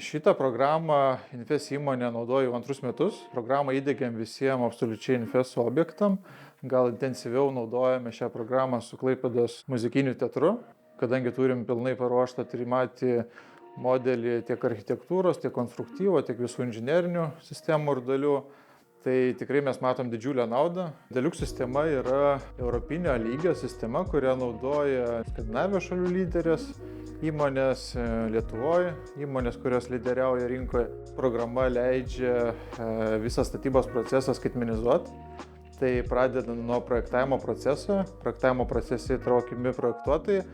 Šitą programą Infes įmonė naudoja jau antrus metus. Programą įdiegėm visiems absoliučiai Infes objektam. Gal intensyviau naudojame šią programą su Klaipėdos muzikiniu teatru, kadangi turim pilnai paruoštą trimatį modelį tiek architektūros, tiek konstruktyvo, tiek visų inžinerinių sistemų ir dalių. Tai tikrai mes matom didžiulę naudą. Deluxe sistema yra europinio lygio sistema, kurią naudoja Skandinavijos šalių lyderės, įmonės Lietuvoje, įmonės, kurios lyderiauja rinkoje. Programa leidžia visą statybos procesą skaitmenizuoti. Tai pradedant nuo projektavimo proceso. Projektavimo procese įtraukiami projektuotojai.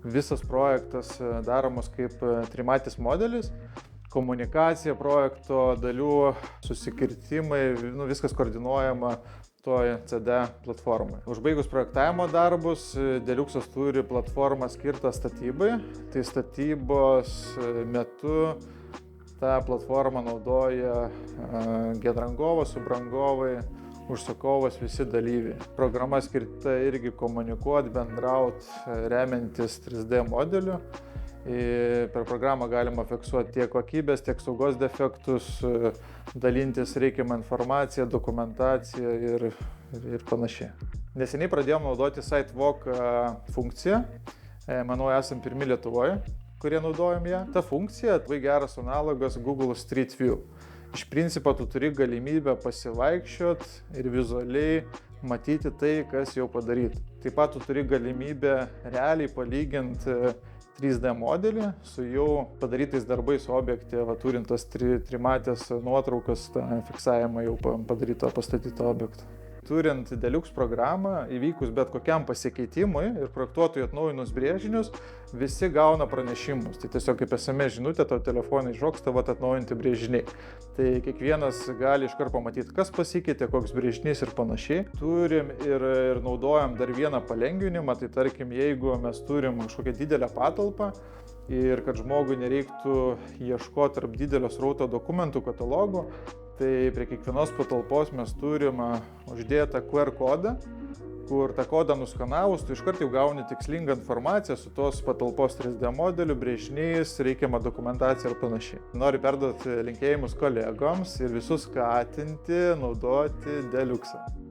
Visas projektas daromas kaip trimatis modelis. Komunikacija projekto dalių, susikirtimai, viskas koordinuojama toje CD platformoje. Užbaigus projektavimo darbus, Deluxe'as turi platformą skirtą statybai. Tai statybos metu tą platformą naudoja genrangovas, subrangovai, užsakovas, visi dalyviai. Programa skirta irgi komunikuoti, bendrauti, remiantis 3D modeliu. Per programą galima fiksuoti tiek kokybės, tiek saugos defektus, dalintis reikiamą informaciją, dokumentaciją ir panašiai. Neseniai pradėjom naudoti SiteWalk funkciją. Manau, esam pirmi Lietuvoje, kurie naudojam ją. Ta funkcija labai geras analogas Google Street View. Iš principo, tu turi galimybę pasivaikščioti ir vizualiai matyti tai, kas jau padaryta. Taip pat tu turi galimybę realiai palyginti 3D modelį su jau padarytais darbais objekte, turint tas trimatės nuotraukas, tą fiksavimą jau padaryto pastatyto objekto. Turint Deluxe programą, įvykus bet kokiam pasikeitimui ir projektuotojui atnaujinus brėžinius, visi gauna pranešimus. Tai tiesiog kaip SMS žinutė, tavo telefonai žoksta atnaujinti brėžiniai. Tai kiekvienas gali iškart pamatyti, kas pasikeitė, koks brėžinys ir panašiai. Turim ir naudojam dar vieną palengvinimą, tai tarkim, jeigu mes turim kažkokią didelę patalpą ir kad žmogui nereiktų ieškoti tarp didelio srauto dokumentų katalogų, tai prie kiekvienos patalpos mes turim uždėtą QR kodą, kur tą kodą nuskanavus, tu iškart jau gauni tikslingą informaciją su tos patalpos 3D modeliu, brėžiniais, reikiamą dokumentaciją ir panašiai. Noriu perduoti linkėjimus kolegoms ir visus skatinti naudoti Deluxe'ą.